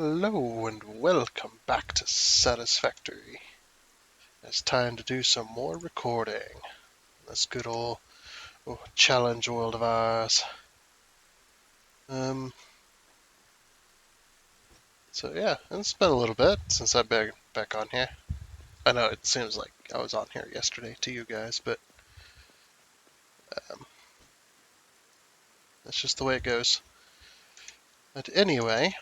Hello and welcome back to Satisfactory. It's time to do some more recording. This good old challenge world of ours. Um, so yeah, it's been a little bit since I've been back on here. I know it seems like I was on here yesterday to you guys, but um, that's just the way it goes. But anyway,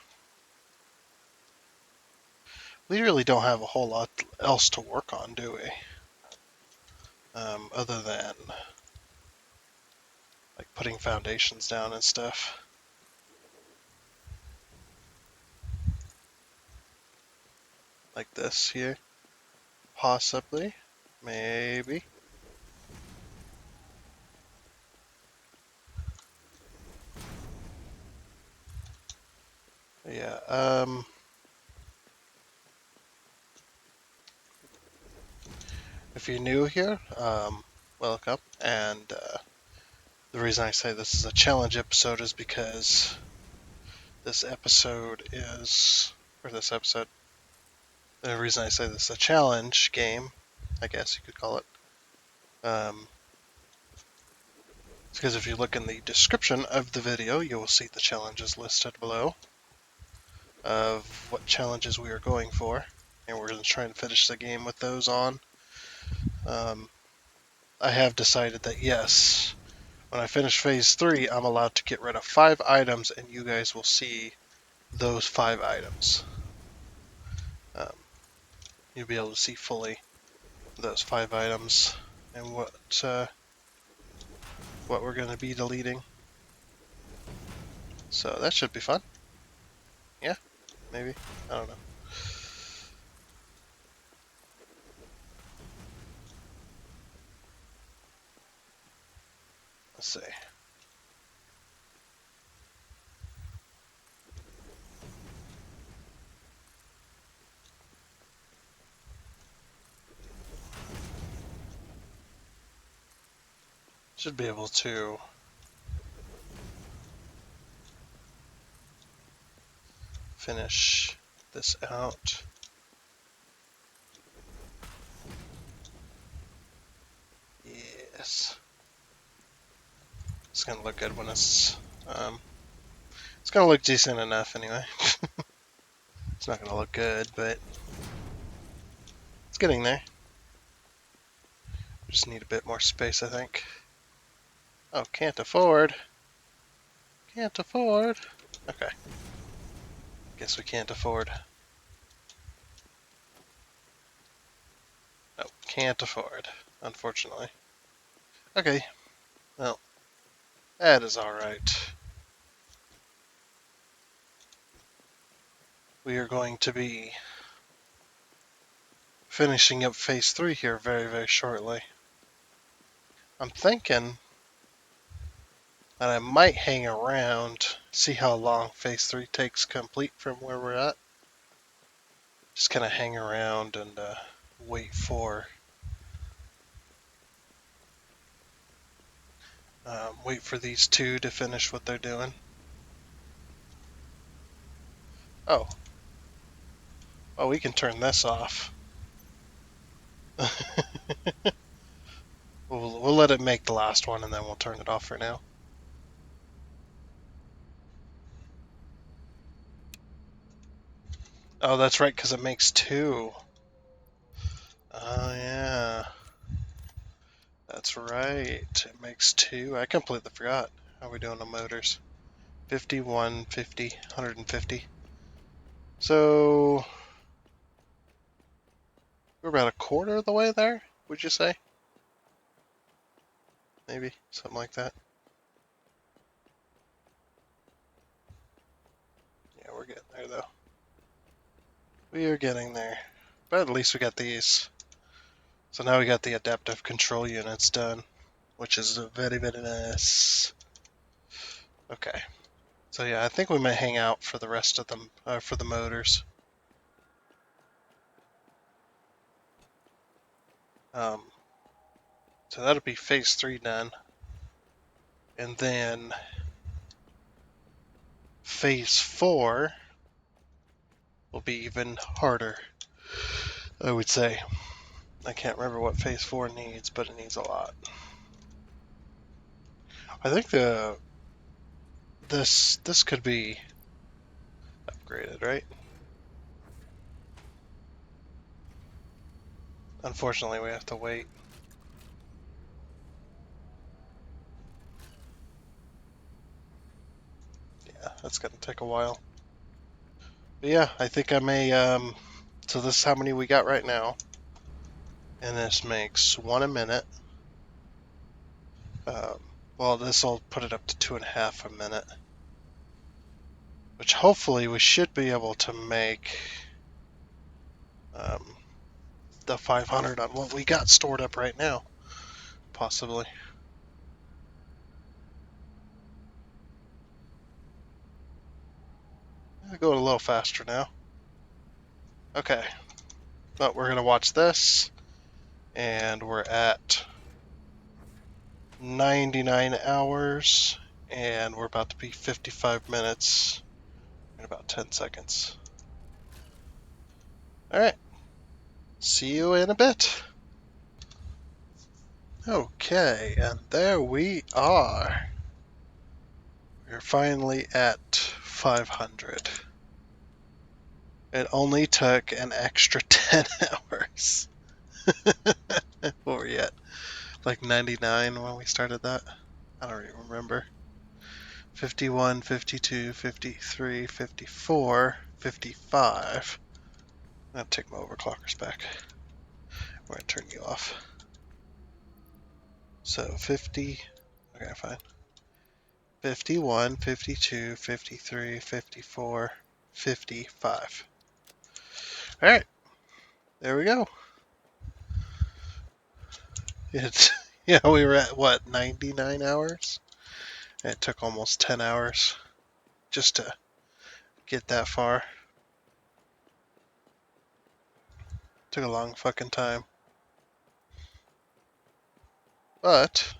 we really don't have a whole lot else to work on, do we? Other than like putting foundations down and stuff. Like this here. Possibly. Maybe. Yeah, if you're new here, welcome. And the reason I say this is a challenge episode is because this episode is, or this episode, the reason I say this is a challenge game, I guess you could call it, it's because if you look in the description of the video, you will see the challenges listed below of what challenges we are going for. And we're going to try and finish the game with those on. I have decided that yes, when I finish phase 3, I'm allowed to get rid of 5 items, and you guys will see those 5 items. Um, you'll be able to see fully those 5 items and what we're going to be deleting. So that should be fun. Yeah, maybe. I don't know. Let's see. Should be able to finish this out. Yes. It's going to look good when it's going to look decent enough anyway. It's not going to look good, but it's getting there. We just need a bit more space, I think. Oh, can't afford. Can't afford. Okay. Guess we can't afford. No, can't afford, unfortunately. Okay. Well, that is alright. We are going to be finishing up phase 3 here very, very shortly. I'm thinking that I might hang around, see how long phase 3 takes complete from where we're at. Just kind of hang around and wait for these two to finish what they're doing. Oh, we can turn this off. We'll let it make the last one and then we'll turn it off for now. Oh, that's right, because it makes 2. Oh, yeah. That's right. It makes 2. I completely forgot. How are we doing on motors? 51, 50, 150. So, we're about a quarter of the way there, would you say? Maybe, something like that. Yeah, we're getting there, though. We are getting there. But at least we got these. So now we got the adaptive control units done, which is very, very nice. Okay. So yeah, I think we might hang out for the rest of them, for the motors. So that'll be phase 3 done. And then phase 4 will be even harder, I would say. I can't remember what phase 4 needs, but it needs a lot. I think this could be upgraded, right? Unfortunately, we have to wait. Yeah, that's gonna take a while. But yeah, I think I may, so this is how many we got right now. And this makes 1 a minute. Well, this will put it up to 2.5 a minute. Which hopefully we should be able to make the 500 on what we got stored up right now. Possibly. I'll go a little faster now. Okay. But we're going to watch this. And we're at 99 hours. And we're about to be 55 minutes in about 10 seconds. Alright. See you in a bit. Okay, and there we are. We're finally at 500. It only took an extra 10 hours. What were we at? Like 99 when we started that? I don't even remember. 51, 52, 53, 54, 55. I'm going to take my overclockers back. I'm going to turn you off. So 50. Okay, fine. 51, 52, 53, 54, 55. Alright. There we go. It's, yeah, we were at what, 99 hours? It took almost 10 hours just to get that far. Took a long fucking time. But,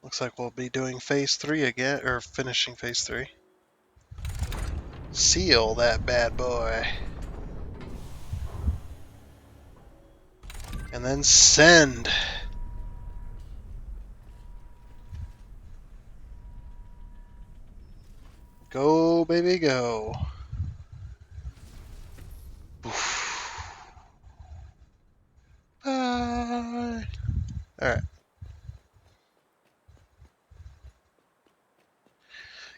looks like we'll be doing phase 3 again, or finishing phase 3. Seal that bad boy. And then send. Go, baby, go. Bye. Alright.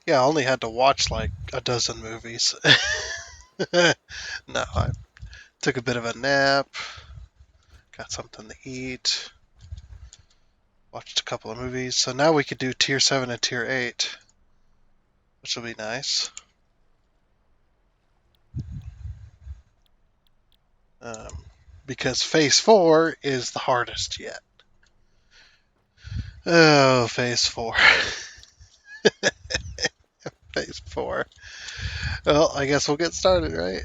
Yeah, I only had to watch like a dozen movies. No, I took a bit of a nap, got something to eat, watched a couple of movies. So now we could do tier 7 and tier 8, which will be nice. Because phase 4 is the hardest yet. Oh, phase 4. Phase 4. Well, I guess we'll get started, right?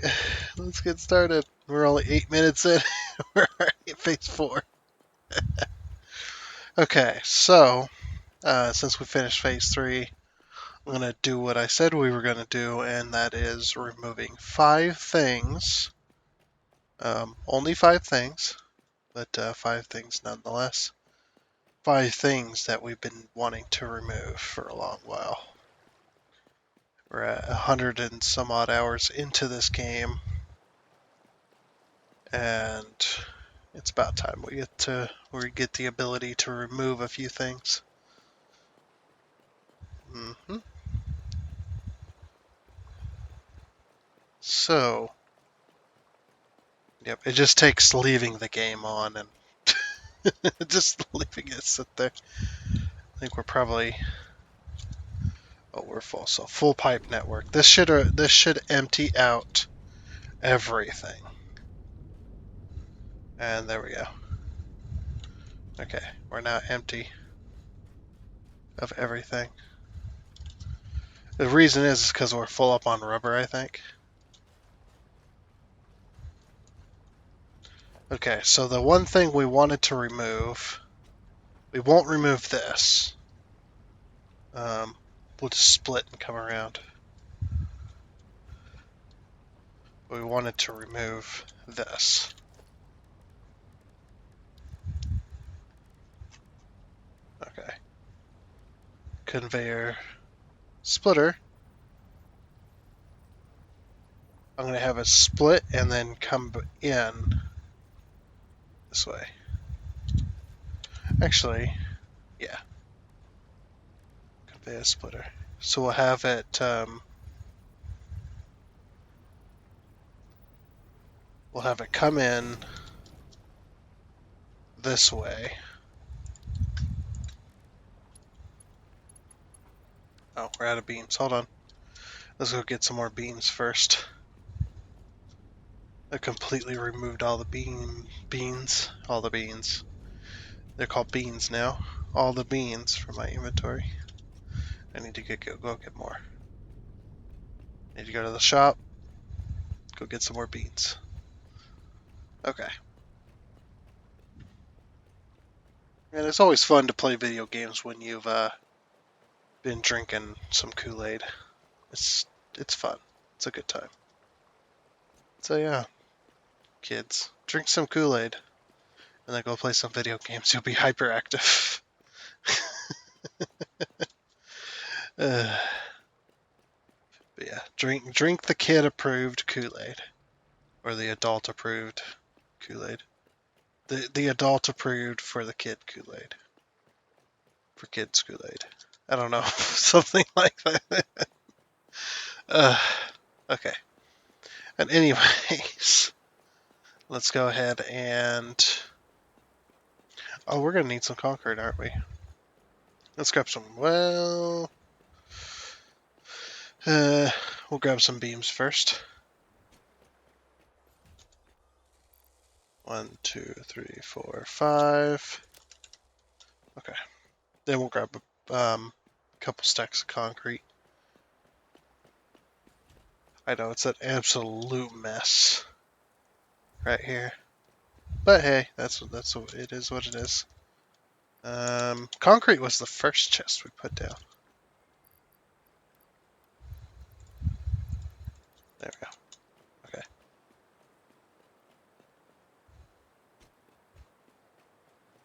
Let's get started. We're only 8 minutes in. We're already at phase 4. Okay, so since we finished phase 3, I'm going to do what I said we were going to do, and that is removing 5 things. Only 5 things, but 5 things nonetheless. 5 things that we've been wanting to remove for a long while. We're at 100 and some odd hours into this game, and it's about time we get the ability to remove a few things. So, yep, it just takes leaving the game on and just leaving it sit there. I think we're probably, oh, we're full. So full pipe network. This should empty out everything. And there we go. Okay, we're now empty of everything. The reason is because we're full up on rubber, I think. Okay, so the one thing we wanted to remove, we won't remove this. we'll just split and come around. We wanted to remove this. Okay. Conveyor splitter. I'm going to have it split and then come in this way. Actually, yeah. Conveyor splitter. So we'll have it, come in this way. Oh, we're out of beams. Hold on. Let's go get some more beams first. I completely removed all the beans. All the beans. They're called beans now. All the beans from my inventory. I need to go get more. Need to go to the shop. Go get some more beans. Okay. And it's always fun to play video games when you've been drinking some Kool-Aid. It's fun. It's a good time. So yeah, kids, drink some Kool-Aid and then go play some video games. You'll be hyperactive. But yeah, drink the kid-approved Kool-Aid or the adult-approved Kool-Aid. The adult-approved for the kid Kool-Aid. For kids Kool-Aid. I don't know, something like that. Okay. And anyways, let's go ahead and... Oh, we're gonna need some concrete, aren't we? Let's grab some, well... we'll grab some beams first. 1, 2, 3, 4, 5. Okay. Then we'll grab a couple stacks of concrete. I know it's an absolute mess right here, but hey, that's what it is. What it is. Concrete was the first chest we put down. There we go. Okay.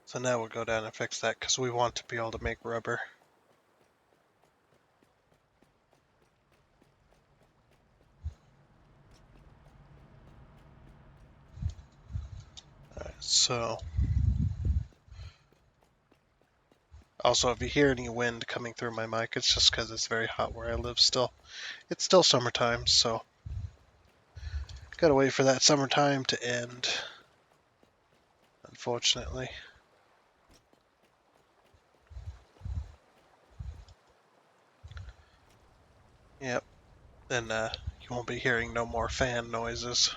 So now we'll go down and fix that because we want to be able to make rubber. Alright, so... Also, if you hear any wind coming through my mic, it's just because it's very hot where I live still. It's still summertime, so... Gotta wait for that summertime to end. Unfortunately. Yep. Then you won't be hearing no more fan noises.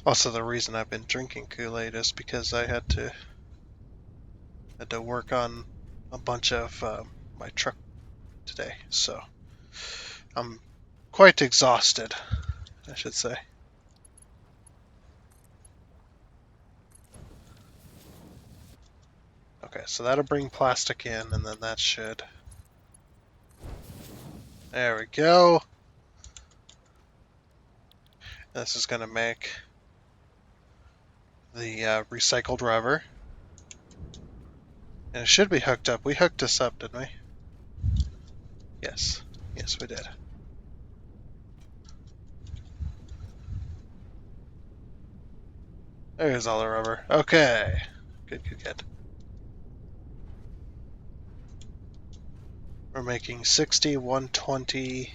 Also, the reason I've been drinking Kool-Aid is because I had to work on a bunch of my truck today, so I'm quite exhausted, I should say. Okay, so that'll bring plastic in, and then that should... There we go. This is going to make the recycled rubber. And it should be hooked up. We hooked this up, didn't we? Yes. Yes, we did. There's all the rubber. Okay. Good, good, good. We're making 60, 120,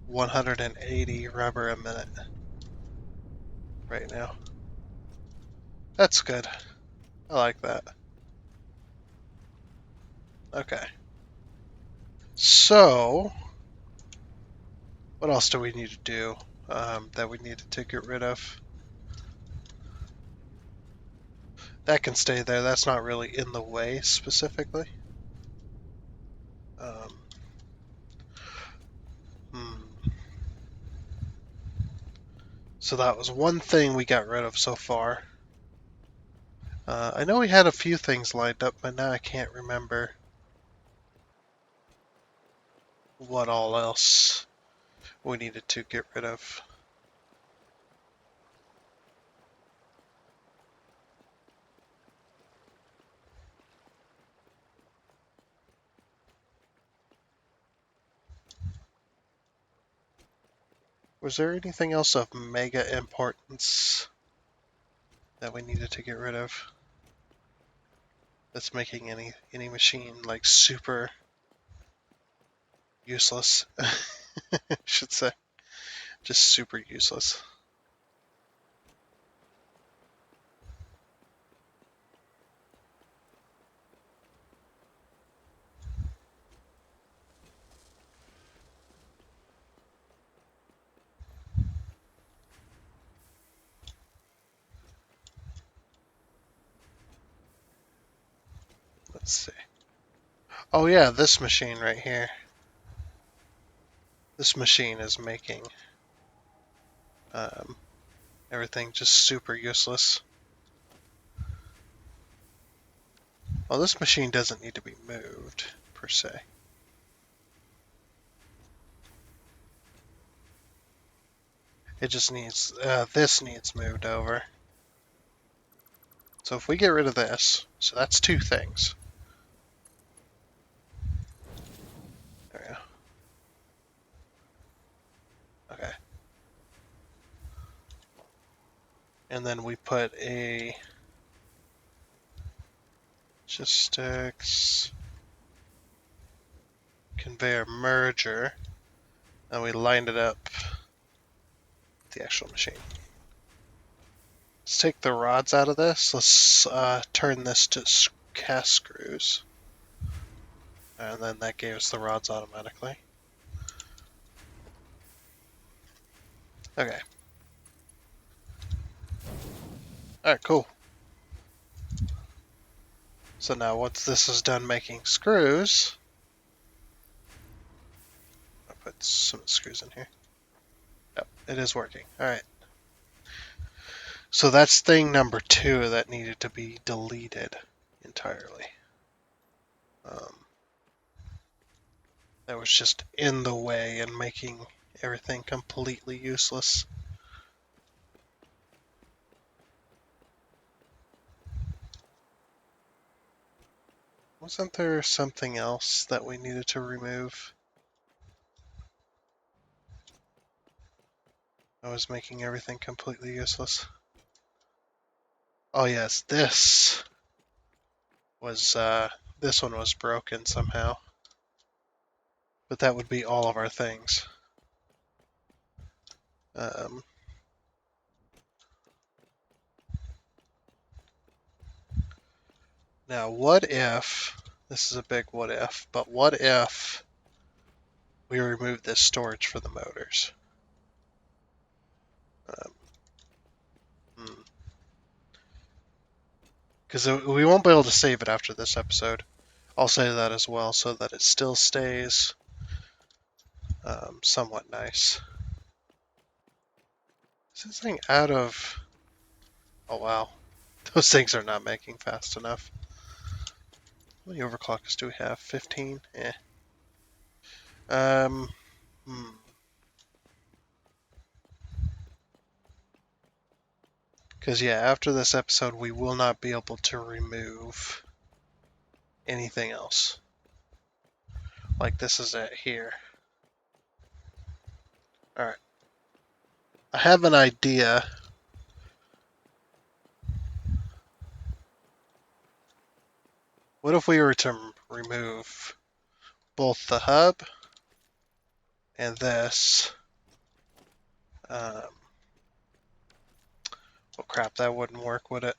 180 rubber a minute right now. That's good. I like that. Okay. So, what else do we need to do that we needed to get rid of? That can stay there. That's not really in the way specifically. So that was one thing we got rid of so far. I know we had a few things lined up, but now I can't remember what all else we needed to get rid of. Was there anything else of mega importance that we needed to get rid of? That's making any machine like super useless. I should say. Just super useless. Let's see. Oh yeah, this machine right here. This machine is making um, everything just super useless. Well, this machine doesn't need to be moved, per se. It just needs, this needs moved over. So if we get rid of this, so that's two things. There we go. Okay. And then we put a logistics conveyor merger, and we lined it up with the actual machine. Let's take the rods out of this. Let's turn this to cast screws. And then that gave us the rods automatically. Okay. Alright, cool. So now once this is done making screws, I'll put some screws in here. Yep, it is working. Alright. So that's thing number 2 that needed to be deleted entirely. That was just in the way and making everything completely useless. Wasn't there something else that we needed to remove? I was making everything completely useless. Oh yes, this one was broken somehow. But that would be all of our things. Now, what if, this is a big what if, but what if we remove this storage for the motors? Because we won't be able to save it after this episode. I'll say that as well so that it still stays somewhat nice. Is this thing out of... Oh wow, those things are not making fast enough. How many overclockers do we have? 15? Eh. Because yeah, after this episode we will not be able to remove anything else. Like this is it here. Alright. I have an idea. What if we were to remove both the hub and this? Oh crap, that wouldn't work, would it?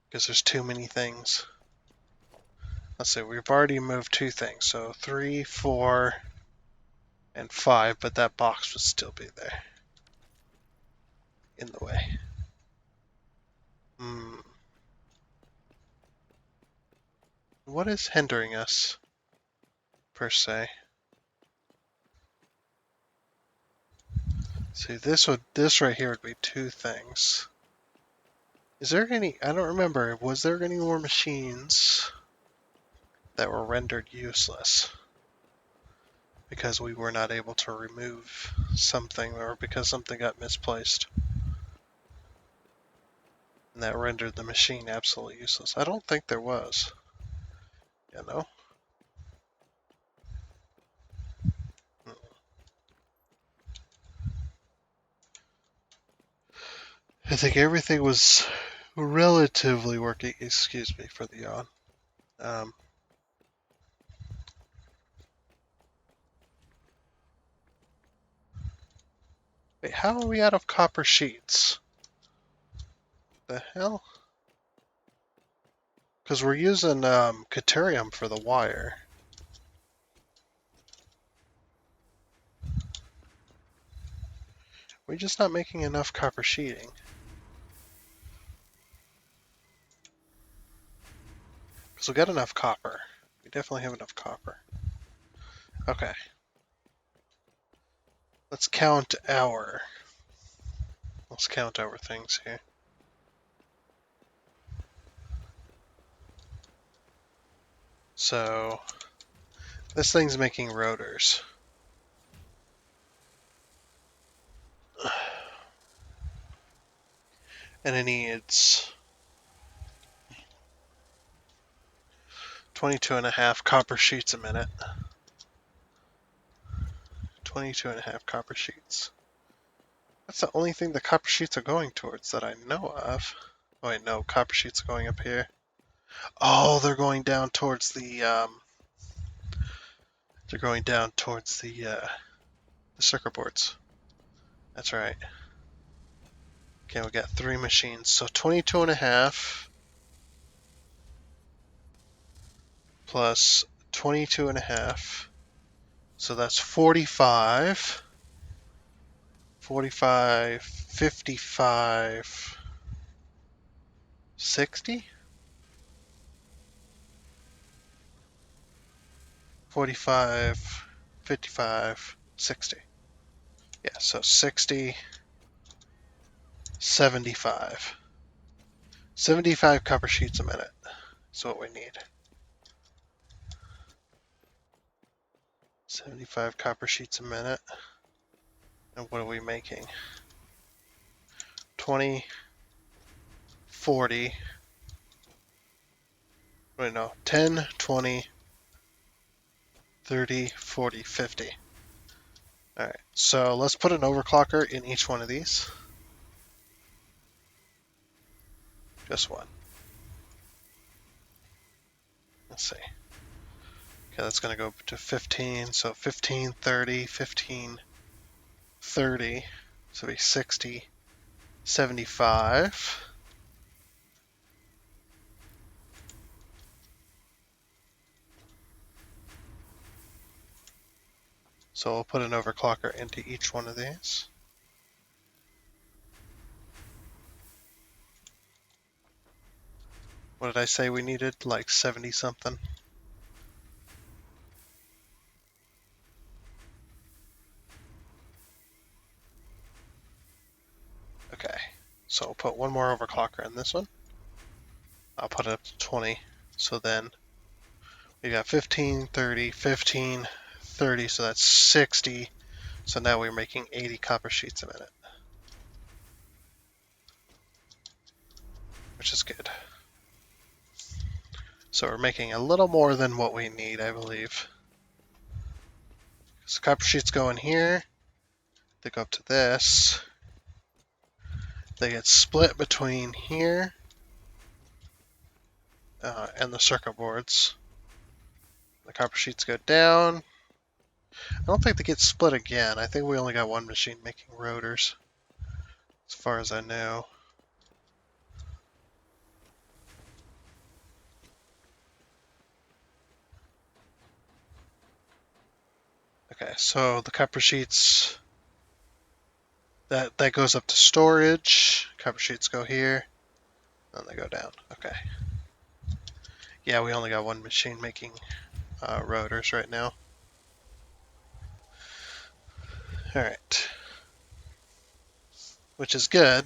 Because there's too many things. Let's see, we've already moved 2 things. So 3, 4, and 5, but that box would still be there. In the way. What is hindering us, per se? See, this right here would be 2 things. Is there any, I don't remember, was there any more machines that were rendered useless because we were not able to remove something or because something got misplaced and that rendered the machine absolutely useless? I don't think there was. You know? I think everything was relatively working. Excuse me for the yawn. Um, Wait, how are we out of copper sheets? The hell? Because we're using Caterium for the wire. We're just not making enough copper sheeting. Because we got enough copper. We definitely have enough copper. Okay. Let's count our... Let's count our things here. So, this thing's making rotors. And it needs 22.5 copper sheets a minute. 22.5 copper sheets. That's the only thing the copper sheets are going towards that I know of. Oh wait, no, copper sheets are going up here. Oh, they're going down towards the the circuit boards. That's right. Okay, we got 3 machines. So 22.5 plus 22.5. So that's 45. 45, 55, 60? 45, 55, 60. Yeah, so 60, 75. 75 copper sheets a minute is what we need. 75 copper sheets a minute. And what are we making? 20, 40. Wait, no. 10, 20, 30, 40, 50. Alright, so let's put an overclocker in each one of these. Just one. Let's see. Okay, that's going to go to 15. So 15, 30, 15, 30. So it'll be 60, 75. So we'll put an overclocker into each one of these. What did I say we needed? Like 70 something? Okay, so we'll put one more overclocker in this one. I'll put it up to 20. So then we got 15, 30, 15, 30, so that's 60. So now we're making 80 copper sheets a minute, which is good. So we're making a little more than what we need, I believe. So copper sheets go in here. They go up to this. They get split between here and the circuit boards. The copper sheets go down. I don't think they get split again. I think we only got one machine making rotors, as far as I know. Okay, so the copper sheets, that goes up to storage. Copper sheets go here, and they go down. Okay. Yeah, we only got one machine making rotors right now. Alright. Which is good.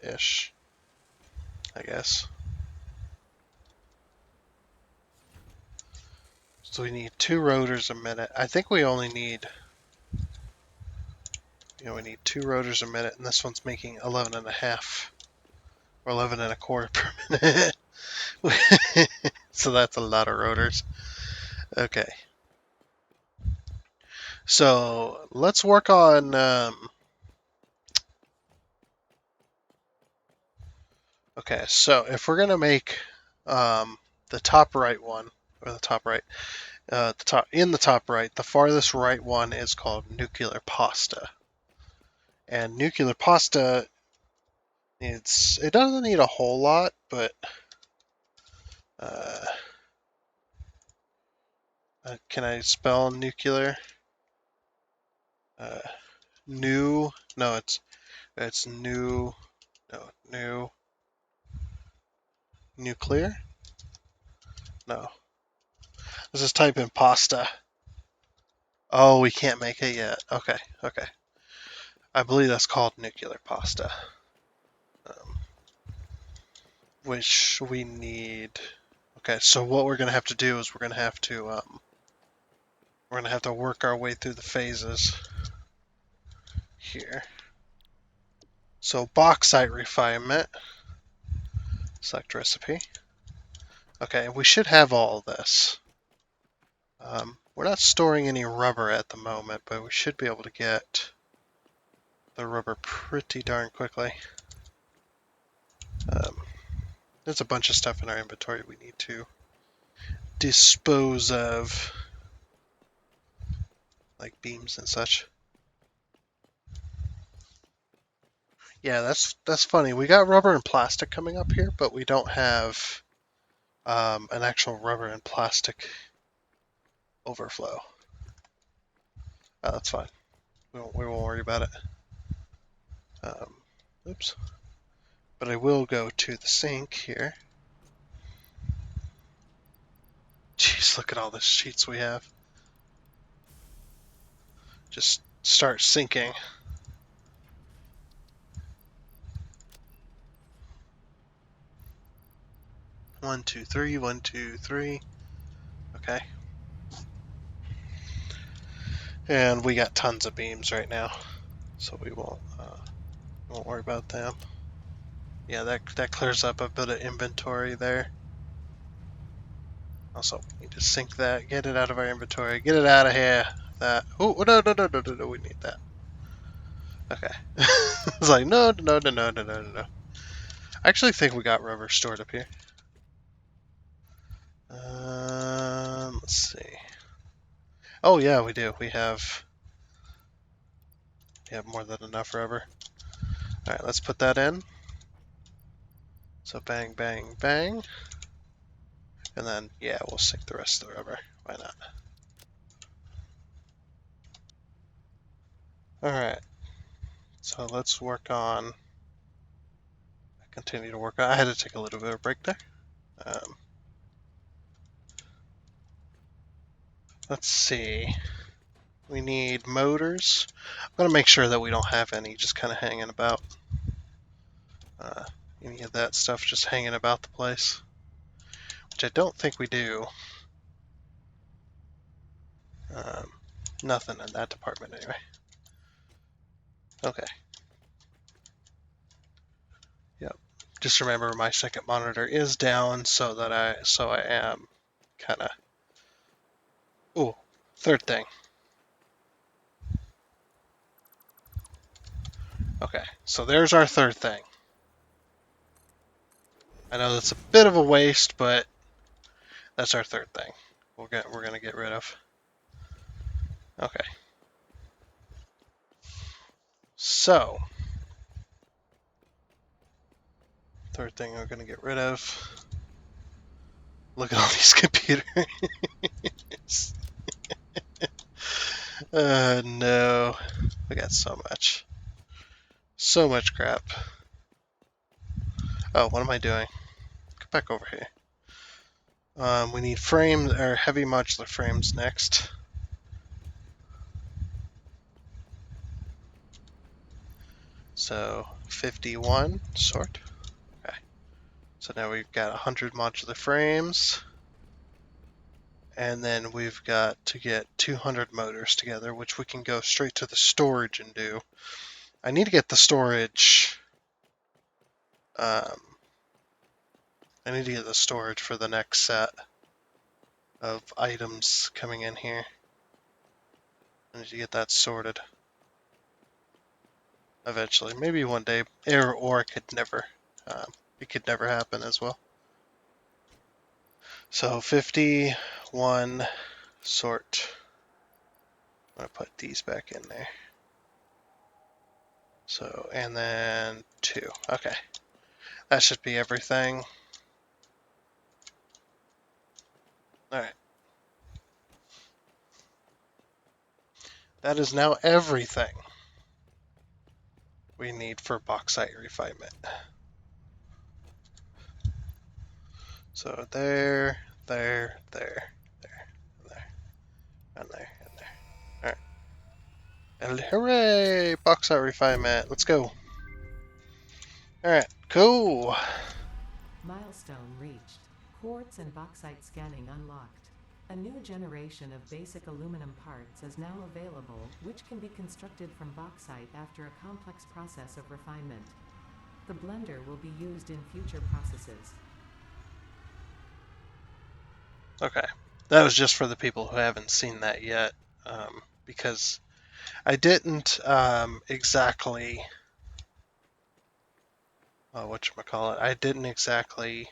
ish, I guess. So we need 2 rotors a minute. I think we only need, we need 2 rotors a minute, and this one's making 11 and a half or 11 and a quarter per minute. So that's a lot of rotors. Okay. So let's work on okay, so if we're gonna make the top right one, or the top right, the top right, the farthest right one is called nuclear pasta. And nuclear pasta it doesn't need a whole lot, but uh, can I spell nuclear? Uh, new? No, it's new. No, new. Nuclear? No. Let's just type in pasta. Oh, we can't make it yet. Okay, okay. I believe that's called nuclear pasta. Which we need. Okay, so what we're gonna have to do is we're gonna have to work our way through the phases here. So bauxite refinement. Select recipe. Okay, we should have all this. We're not storing any rubber at the moment, but we should be able to get the rubber pretty darn quickly. There's a bunch of stuff in our inventory we need to dispose of, like beams and such. Yeah, that's funny. We got rubber and plastic coming up here, but we don't have an actual rubber and plastic overflow. Oh, that's fine. We won't worry about it. Oops. But I will go to the sink here. Jeez, look at all the sheets we have. Just start sinking. One, two, three, 1, 2, 3. Okay. And we got tons of beams right now, so we won't worry about them. Yeah, that clears up a bit of inventory there. Also, we need to sink that, get it out of our inventory, get it out of here. That. Oh, no, we need that. Okay. It's like, no. I actually think we got rubber stored up here. Let's see. Oh yeah, we do. We have more than enough rubber. All right, let's put that in. So bang, bang, bang. And then, yeah, we'll sink the rest of the rubber. Why not? Alright. So let's work on... Continue to work on... I had to take a little bit of a break there. Let's see. We need motors. I'm going to make sure that we don't have any just kind of hanging about. Any of that stuff just hanging about the place. Which I don't think we do. Nothing in that department anyway. Okay. Yep. Just remember my second monitor is down so that I am kind of... Ooh, third thing. Okay, so there's our third thing. I know that's a bit of a waste, but that's our third thing. We're gonna get rid of. Okay. So, third thing we're gonna get rid of. Look at all these computers. No. We got so much. So much crap. Oh, what am I doing? Get back over here. We need frames, or heavy modular frames next. So 51 sort. Okay. So now we've got 100 modular frames. And then we've got to get 200 motors together, which we can go straight to the storage and do. I need to get the storage. I need to get the storage for the next set of items coming in here. I need to get that sorted eventually. Maybe one day, or it could never. It could never happen as well. So 51 sort. I'm gonna put these back in there. So, and then 2. Okay. That should be everything. Alright. That is now everything we need for bauxite refinement. So there, there, there, there, there, and there, and there. Alright. And hooray! Bauxite refinement. Let's go. Alright, cool. Milestone reached. Quartz and bauxite scanning unlocked. A new generation of basic aluminum parts is now available, which can be constructed from bauxite after a complex process of refinement. The blender will be used in future processes. Okay. That was just for the people who haven't seen that yet, because I didn't exactly... whatchamacallit? I didn't exactly...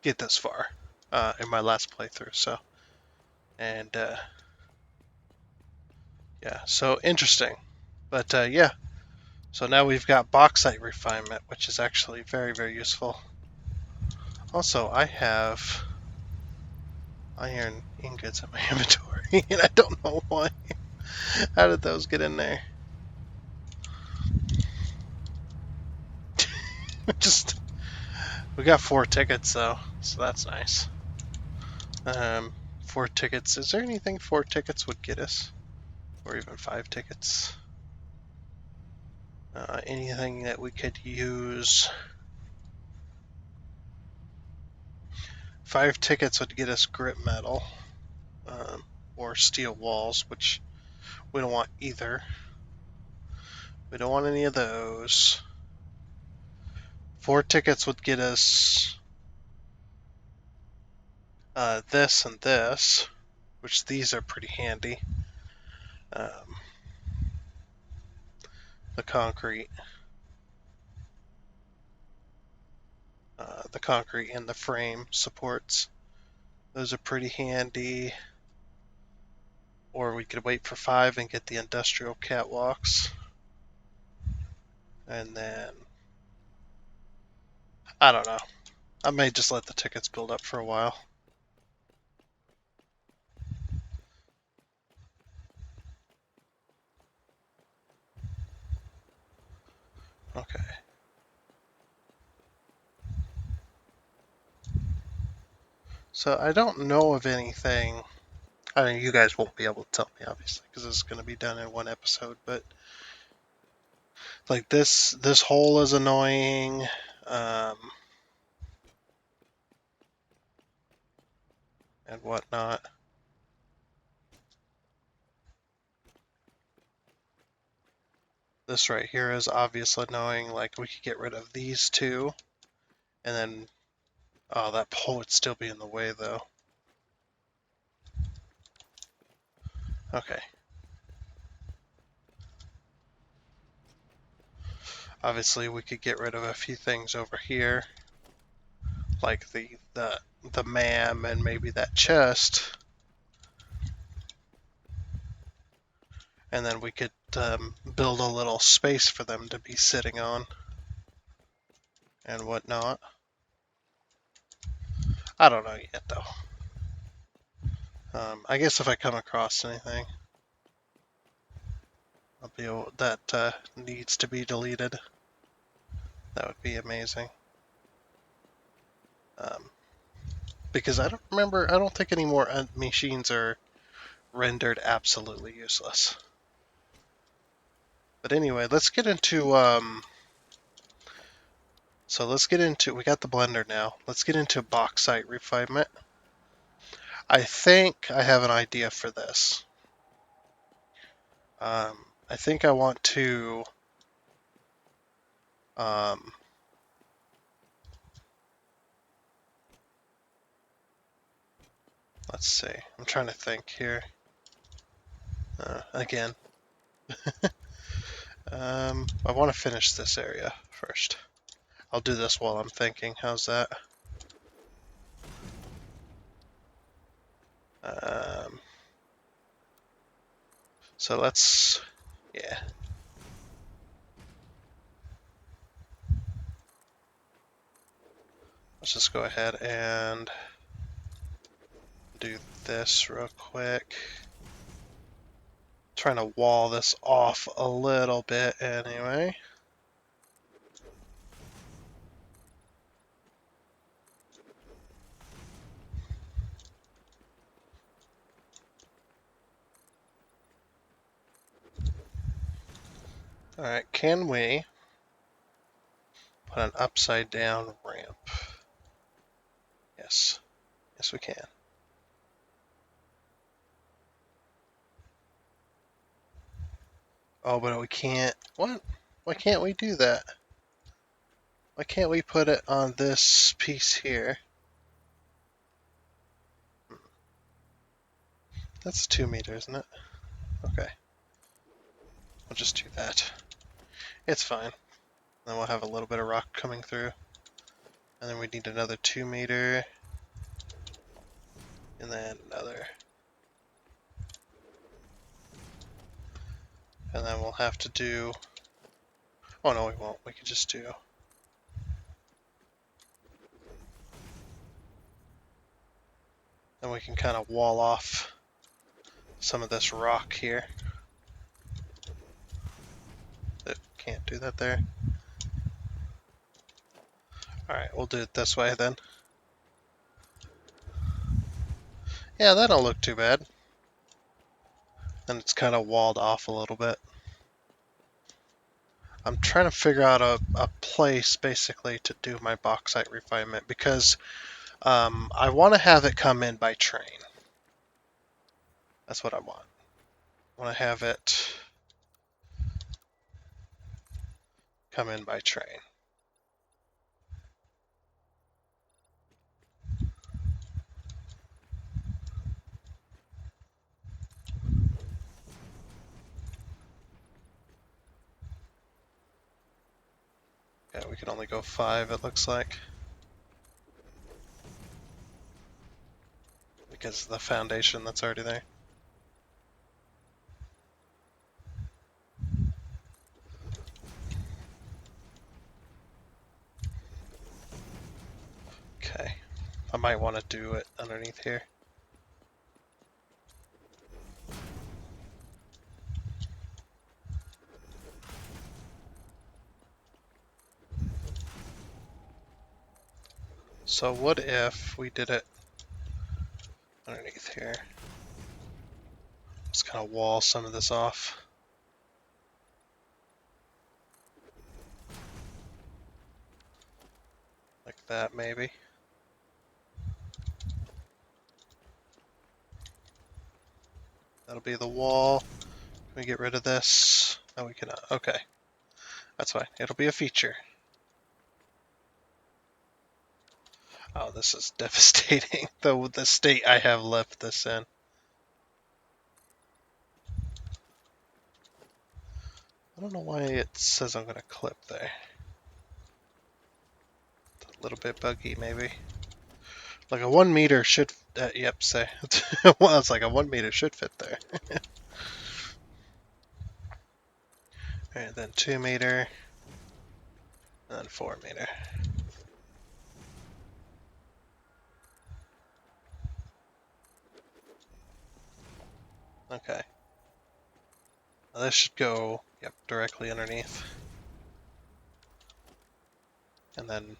get this far in my last playthrough, so... And, yeah, so interesting. But, yeah. So now we've got bauxite refinement, which is actually very, very useful. Also, I have iron ingots in my inventory, and I don't know why. How did those get in there? We got 4 tickets though, so that's nice. 4 tickets. Is there anything 4 tickets would get us? Or even 5 tickets? Anything that we could use? 5 tickets would get us grip metal. Or steel walls, which we don't want either. We don't want any of those. 4 tickets would get us this and this, which these are pretty handy. The concrete. The concrete and the frame supports. Those are pretty handy. Or we could wait for 5 and get the industrial catwalks. And then, I don't know. I may just let the tickets build up for a while. Okay. So I don't know of anything. I mean, you guys won't be able to tell me, obviously, because this is going to be done in one episode. But like this hole is annoying. And whatnot. This right here is obviously annoying. Like we could get rid of these 2, and then oh, that pole would still be in the way though. Okay. Obviously, we could get rid of a few things over here, like the MAM and maybe that chest, and then we could build a little space for them to be sitting on and whatnot. I don't know yet though. I guess if I come across anything, I'll be able, that needs to be deleted. That would be amazing. Because I don't think any more machines are rendered absolutely useless. But anyway, let's get into we got the blender now. Let's get into bauxite refinement. I think I have an idea for this. I think I want to let's see. I'm trying to think here. Again, I want to finish this area first. I'll do this while I'm thinking. How's that? Um, so yeah. Let's just go ahead and do this real quick. Trying to wall this off a little bit anyway. Alright, can we put an upside down ramp? Yes. Yes, we can. Oh, but we can't. What? Why can't we do that? Why can't we put it on this piece here? That's 2 meters, isn't it? Okay. We'll just do that. It's fine. Then we'll have a little bit of rock coming through. And then we need another 2 meter. And then another. And then we'll have to do... Oh no, we won't. We can just do... Then we can kind of wall off some of this rock here. Can't do that there. Alright, we'll do it this way then. Yeah, that don't look too bad. And it's kind of walled off a little bit. I'm trying to figure out a place basically to do my bauxite refinement because I want to have it come in by train. That's what I want. I want to have it come in by train. Yeah, we can only go 5, it looks like. Because of the foundation that's already there. Okay. I might want to do it underneath here. So what if we did it underneath here? Just kind of wall some of this off. Like that, maybe. That'll be the wall. Can we get rid of this? No, we cannot. Okay. That's fine. It'll be a feature. Oh, this is devastating. The state I have left this in. I don't know why it says I'm going to clip there. It's a little bit buggy, maybe. Like a 1 meter should... yep, say. Well, it's like a 1 meter should fit there. And then 2 meter. And then 4 meter. Okay. Now this should go, yep, directly underneath. And then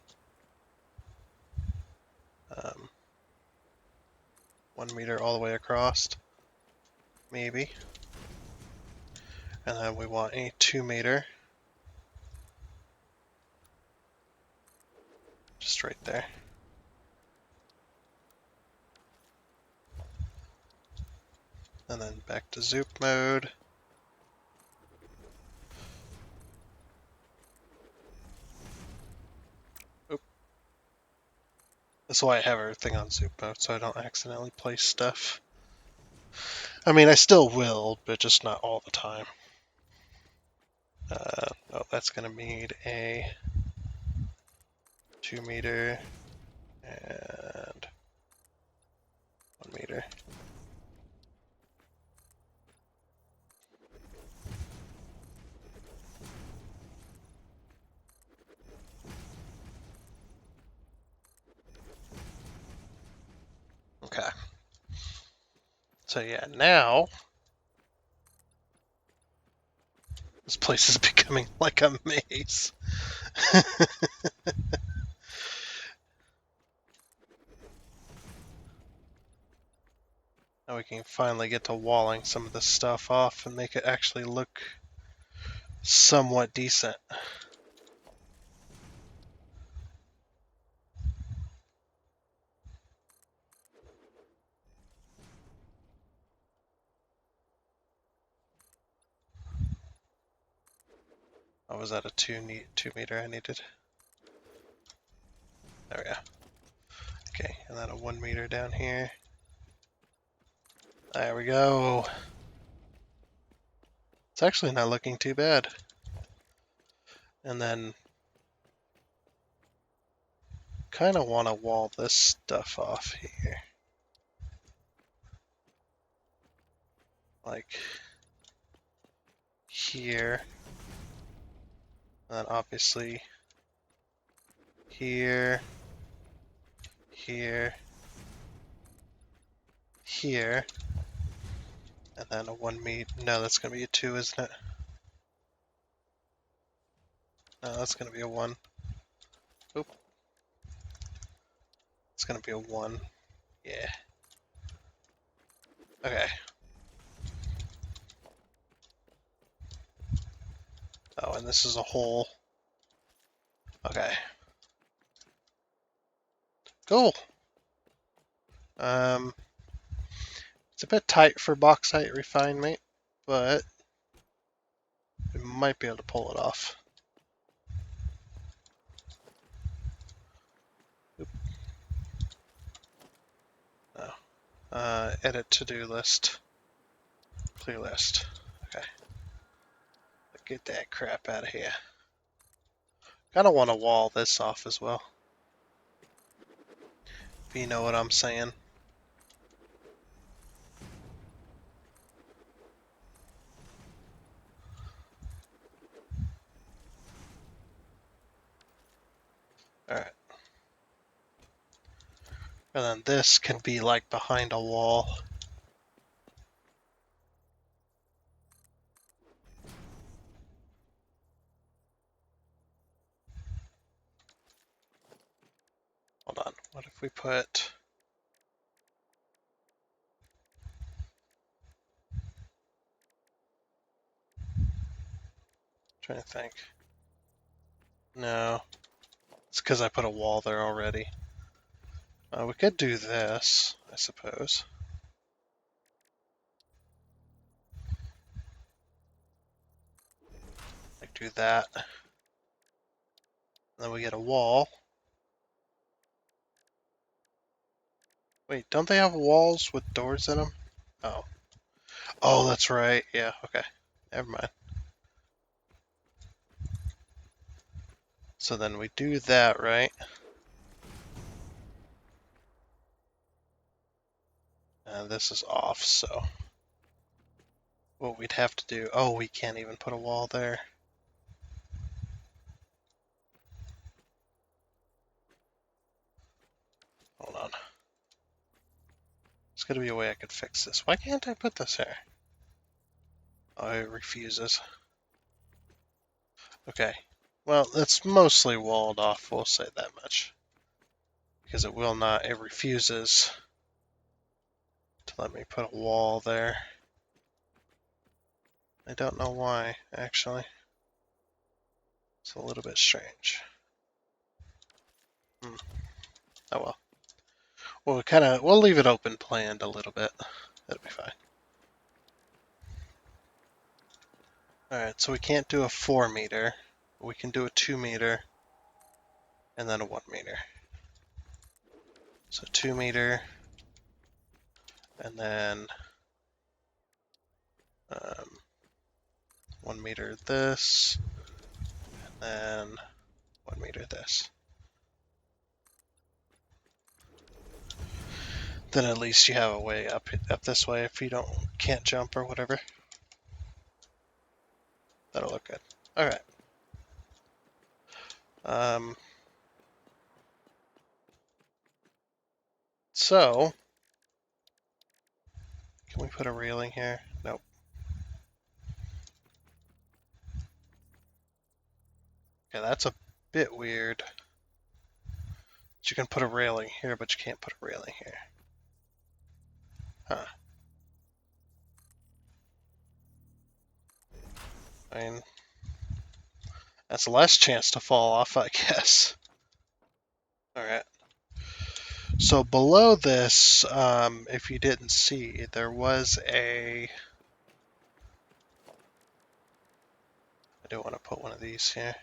1 meter all the way across. maybe. And then we want a 2 meter. Just right there. And then back to zoop mode. Oop. That's why I have everything on zoop mode, so I don't accidentally place stuff. I mean, I still will, but just not all the time. Oh, that's going to need a 2 meter and 1 meter. Okay. So yeah, now this place is becoming like a maze. Now we can finally get to walling some of this stuff off and make it actually look somewhat decent. Oh, was that a 2 meter I needed? There we go. Okay, and then a 1 meter down here. There we go. It's actually not looking too bad. And then kind of want to wall this stuff off here. Like here. And then obviously here, here, here. And then a 1 meter. No, that's going to be a 2, isn't it? No, that's going to be a 1. Oop. It's going to be a 1. Yeah. Okay. Oh, and this is a hole. Okay. Cool. It's a bit tight for bauxite refinement, but we might be able to pull it off. Oop. No. Edit to-do list. Clear list. Okay. Get that crap out of here. Kinda want to wall this off as well. If you know what I'm saying. Alright. And then this can be like behind a wall. Hold on. What if we put... Trying to think. No. It's because I put a wall there already. We could do this, I suppose. Like do that. And then we get a wall. Wait, don't they have walls with doors in them? Oh. Oh, that's right. Yeah, okay. Never mind. So then we do that, right? And this is off, so what we'd have to do... Oh, we can't even put a wall there. Hold on. There's gotta be a way I could fix this. Why can't I put this here? Oh, it refuses. Okay. Well, it's mostly walled off, we'll say that much. Because it will not, it refuses to let me put a wall there. I don't know why, actually. It's a little bit strange. Oh well. We'll leave it open planned a little bit. That'll be fine. Alright, so we can't do a 4 meter. We can do a 2 meter and then a 1 meter. So 2 meter and then 1 meter this and then 1 meter this. Then at least you have a way up this way if you can't jump or whatever. That'll look good. Alright. So can we put a railing here? Nope. Okay, that's a bit weird. You can put a railing here, but you can't put a railing here. Huh. I mean, that's less chance to fall off, I guess. Alright. So below this, if you didn't see, there was I do want to put one of these here.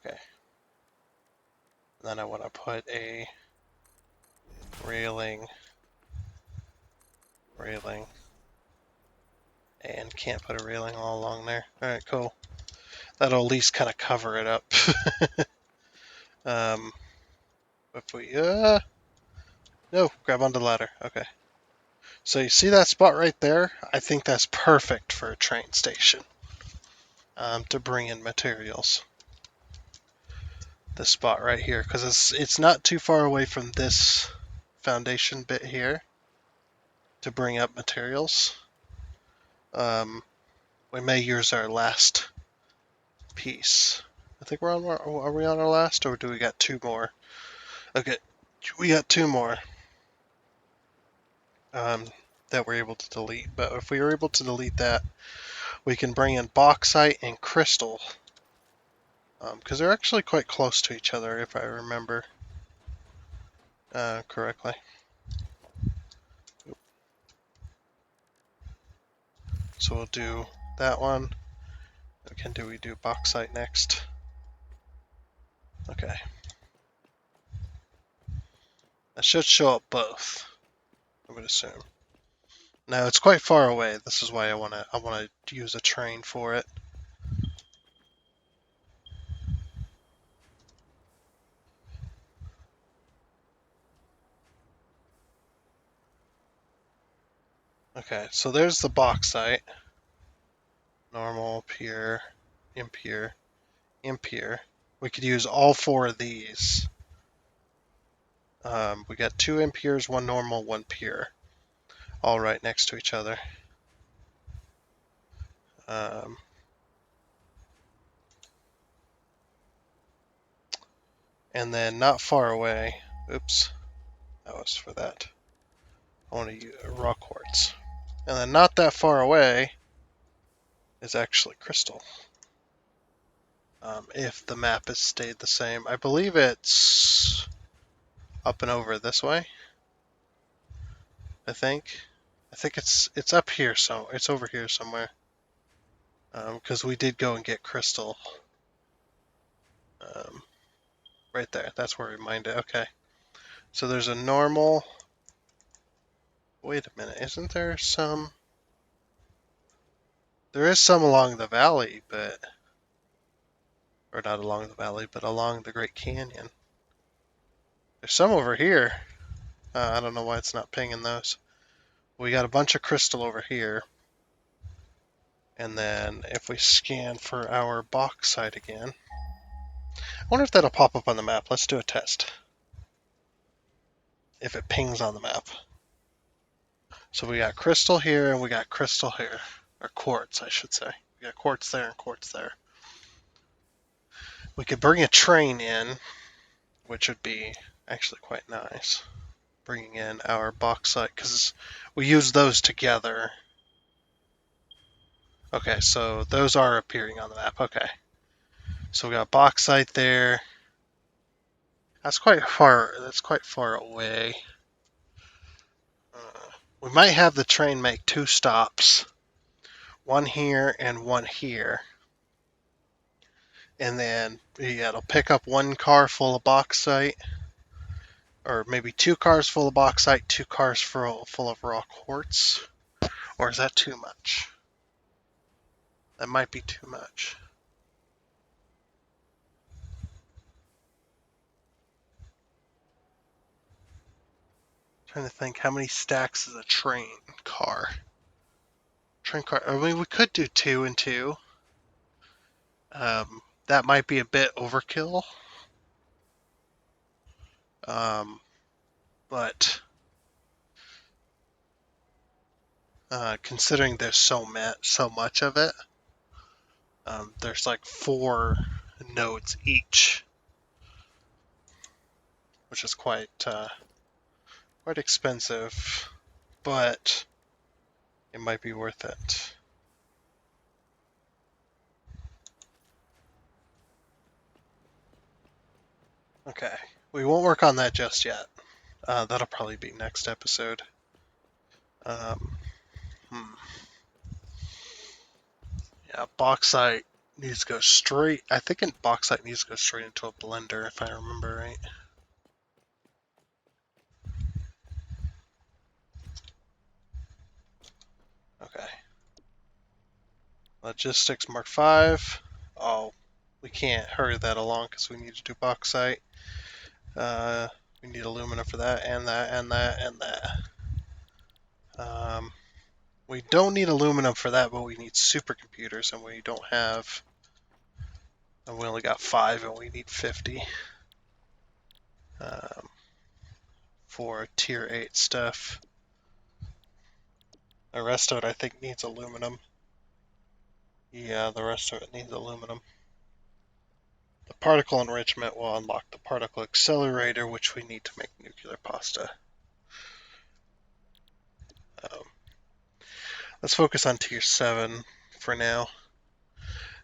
Okay. And then I want to put a railing, and can't put a railing all along there. Alright, cool. That'll at least kind of cover it up. If we, no, grab onto the ladder. Okay. So you see that spot right there? I think that's perfect for a train station to bring in materials. This spot right here, because it's not too far away from this foundation bit here to bring up materials. We may use our last piece. I think are we on our last, or do we got 2 more? Okay, we got 2 more that we're able to delete. But if we are able to delete that, we can bring in bauxite and crystal, because they're actually quite close to each other if I remember correctly. So we'll do that one. We do bauxite next? Okay. That should show up both, I would assume. Now it's quite far away. This is why I wanna use a train for it. Okay, so there's the bauxite. Normal, pure, impure, impure. We could use all 4 of these. We got 2 impures, 1 normal, 1 pure, all right next to each other. And then not far away, oops, that was for that. I want to use raw quartz. And then not that far away is actually crystal. If the map has stayed the same. I believe it's up and over this way. I think it's up here, so it's over here somewhere. Because we did go and get crystal. Right there, that's where we mined it. Okay. So there's a normal. Wait a minute, isn't there some? There is some along the valley, but. Or not along the valley, but along the Great Canyon. There's some over here. I don't know why it's not pinging those. We got a bunch of crystal over here. And then if we scan for our bauxite again, I wonder if that'll pop up on the map. Let's do a test. If it pings on the map. So we got crystal here and we got crystal here. Or quartz, I should say. We got quartz there and quartz there. We could bring a train in, which would be actually quite nice. Bringing in our bauxite, because we use those together. Okay, so those are appearing on the map. Okay. So we got bauxite there. That's quite far. That's quite far away. We might have the train make 2 stops, one here and one here, and then yeah, it'll pick up 1 car full of bauxite, or maybe 2 cars full of bauxite, 2 cars full of raw quartz. Or is that too much? That might be too much. Trying to think, how many stacks is a train car? Train car. I mean, we could do 2 and 2. That might be a bit overkill. But considering there's so much of it, there's like 4 nodes each, which is quite expensive, but it might be worth it. Okay, we won't work on that just yet. That'll probably be next episode. Um, Yeah, bauxite needs to go straight. I think bauxite needs to go straight into a blender, if I remember right. Okay. Logistics Mark 5. Oh, we can't hurry that along because we need to do bauxite. We need aluminum for that, and that, and that, and that. We don't need aluminum for that, but we need supercomputers, and we don't have. And we only got 5, and we need 50 for tier 8 stuff. The rest of it, I think, needs aluminum. Yeah, the rest of it needs aluminum. The particle enrichment will unlock the particle accelerator, which we need to make nuclear pasta. Um, let's focus on tier 7 for now.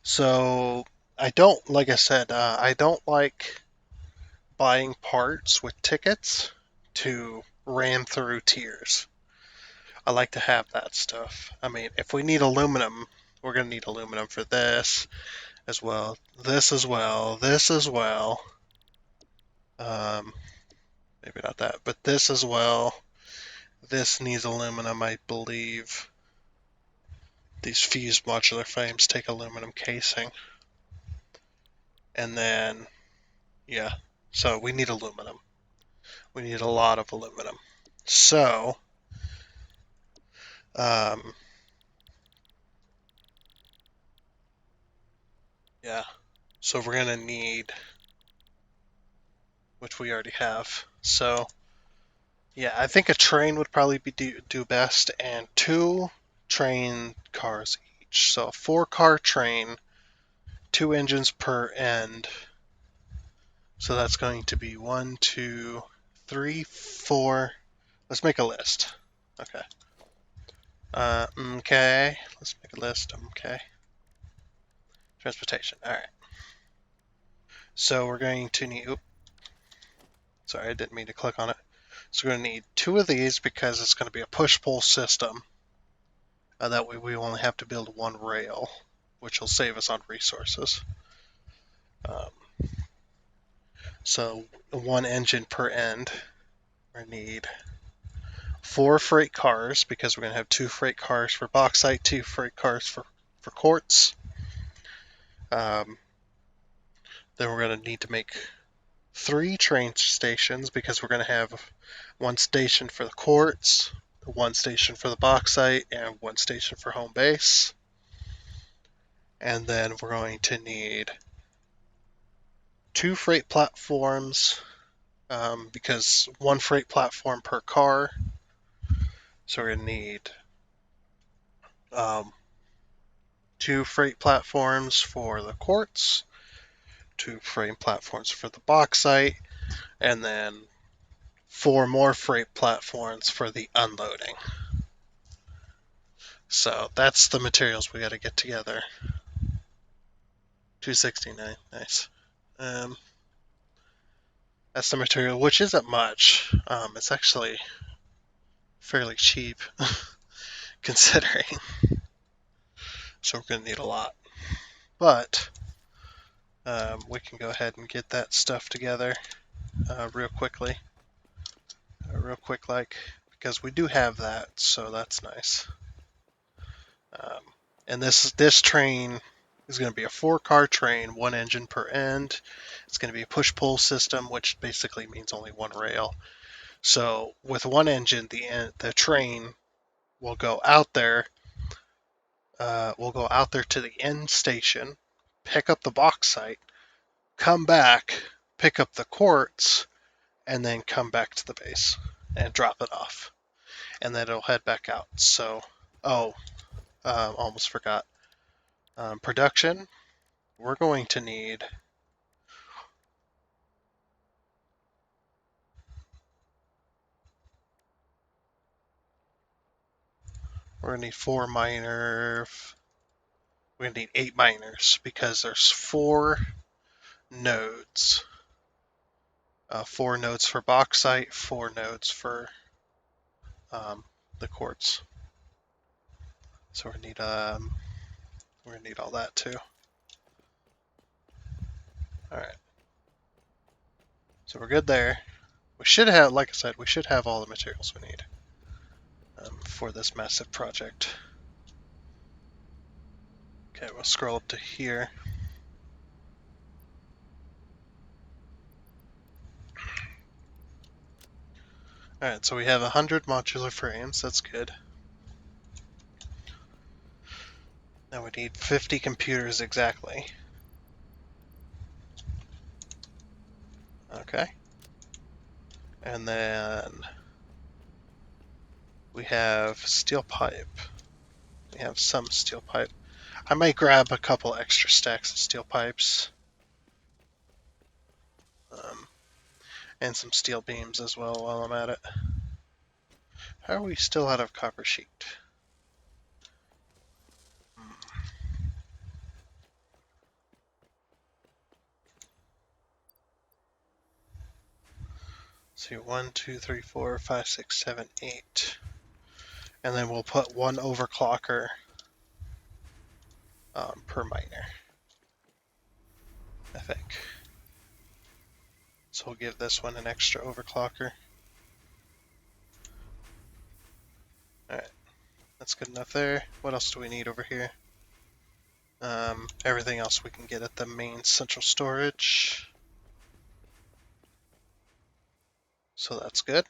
So, like I said, I don't like buying parts with tickets to ram through tiers. I like to have that stuff. I mean, if we need aluminum, we're going to need aluminum for this as well, this as well, this as well. Maybe not that, but this as well. This needs aluminum, I believe. These fused modular frames take aluminum casing. And then, yeah, so we need aluminum. We need a lot of aluminum. So, yeah, so we're going to need, which we already have. So, yeah, I think a train would probably do best, and 2 train cars each. So a 4-car train, 2 engines per end. So that's going to be 1, 2, 3, 4. Let's make a list. Okay. Okay. Let's make a list. Okay. Transportation. All right. So we're going to need. Oops. Sorry, I didn't mean to click on it. So we're going to need 2 of these because it's going to be a push-pull system. That way we only have to build 1 rail, which will save us on resources. So 1 engine per end. We need 4 freight cars because we're going to have 2 freight cars for bauxite, 2 freight cars for quartz. Then we're going to need to make 3 train stations because we're going to have 1 station for the quartz, 1 station for the bauxite, and 1 station for home base. And then we're going to need 2 freight platforms because 1 freight platform per car. So we're going to need 2 freight platforms for the quartz, 2 frame platforms for the bauxite, and then 4 more freight platforms for the unloading. So that's the materials we got to get together. 269, nice. That's the material, which isn't much. It's actually fairly cheap, considering. So we're going to need a lot. But we can go ahead and get that stuff together real quickly. Real quick, because we do have that, so that's nice. And this train is going to be a 4-car train, 1 engine per end. It's going to be a push-pull system, which basically means only 1 rail. So with 1 engine, the train will go out there. We'll go out there to the end station, pick up the bauxite, come back, pick up the quartz, and then come back to the base and drop it off. And then it'll head back out. So, almost forgot. Production, we're going to need we're going to need 4 miners. We're going to need 8 miners because there's 4 nodes. 4 nodes for bauxite, 4 nodes for the quartz. So we're gonna need all that too. All right. So we're good there. We should have, like I said, we should have all the materials we need for this massive project. Okay, we'll scroll up to here. All right, so we have 100 modular frames. That's good. Now we need 50 computers exactly. Okay. And then we have steel pipe. We have some steel pipe. I might grab a couple extra stacks of steel pipes. And some steel beams as well while I'm at it. How are we still out of copper sheet? See, 1, 2, 3, 4, 5, 6, 7, 8. And then we'll put 1 overclocker per miner, I think. So we'll give this one an extra overclocker. Alright, that's good enough there. What else do we need over here? Everything else we can get at the main central storage. So that's good.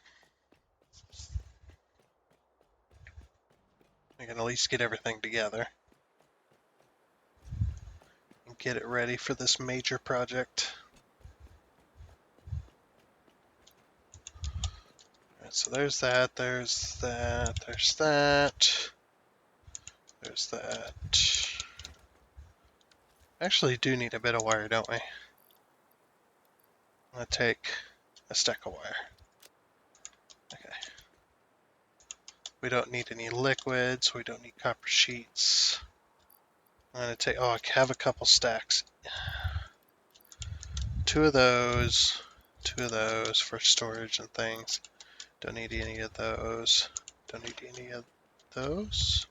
We can at least get everything together and get it ready for this major project. Alright, so there's that, there's that, there's that, there's that. Actually do need a bit of wire, don't we? I'm gonna take a stack of wire. Okay. We don't need any liquids, we don't need copper sheets. I'm gonna take, I have a couple stacks. 2 of those for storage and things. Don't need any of those. Don't need any of those.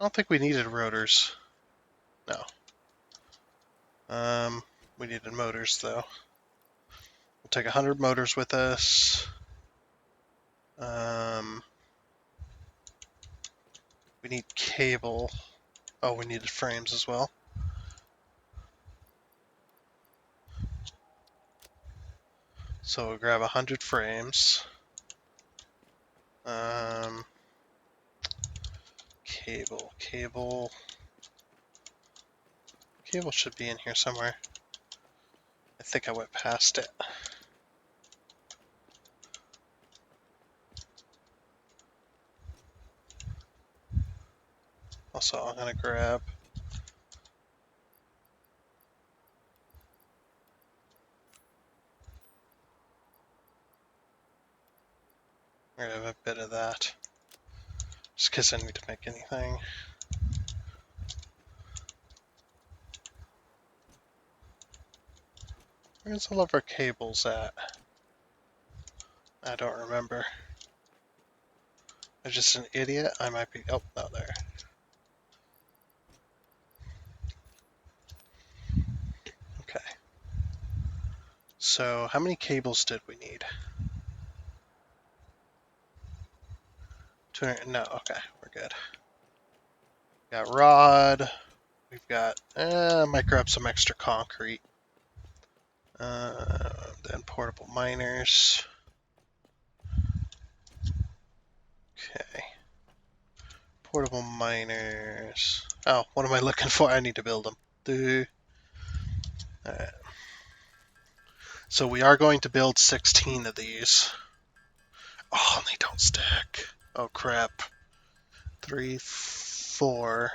I don't think we needed rotors. No. We needed motors though. We'll take 100 motors with us. We need cable. Oh, we needed frames as well. So we'll grab 100 frames. Cable should be in here somewhere. I think I went past it. Also, I'm gonna grab We're gonna have a bit of that. Just because I need to make anything. Where's all of our cables at? I don't remember. I'm just an idiot. I might be. Oh, no, there. Okay. So, how many cables did we need? 200. No, okay, we're good. Got rod. We've got. I might grab some extra concrete. Then portable miners. Okay. Portable miners. Oh, what am I looking for? I need to build them. Alright. So we are going to build 16 of these. Oh, and they don't stack. Oh, crap. 3, 4,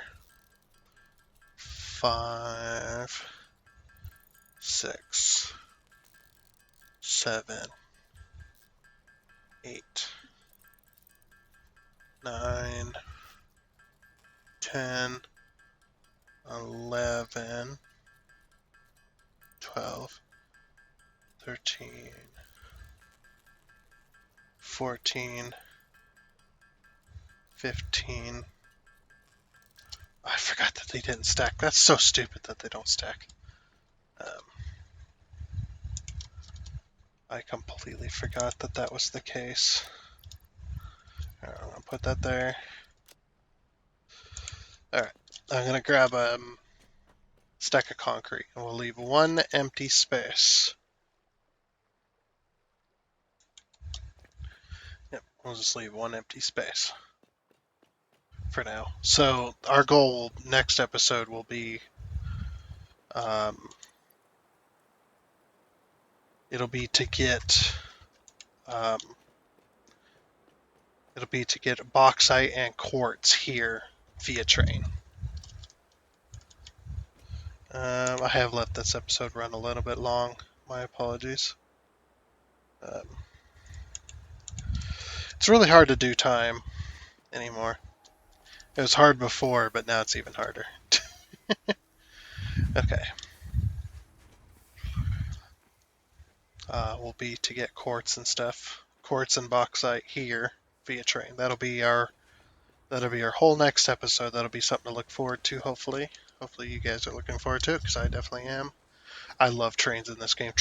5, 6, 7, 8, 9, 10, 11, 12, 13, 14, 15. I forgot that they didn't stack. That's so stupid that they don't stack. I completely forgot that that was the case. I'm going to put that there. Alright, I'm going to grab a stack of concrete and we'll leave one empty space. Yep, we'll just leave one empty space for now. So our goal next episode will be it'll be to get bauxite and quartz here via train. I have let this episode run a little bit long. My apologies. It's really hard to do time anymore. It was hard before, but now it's even harder. Okay. Will be to get quartz and stuff. Quartz and bauxite here via train. That'll be our whole next episode. That'll be something to look forward to, hopefully. Hopefully you guys are looking forward to it, because I definitely am. I love trains in this game.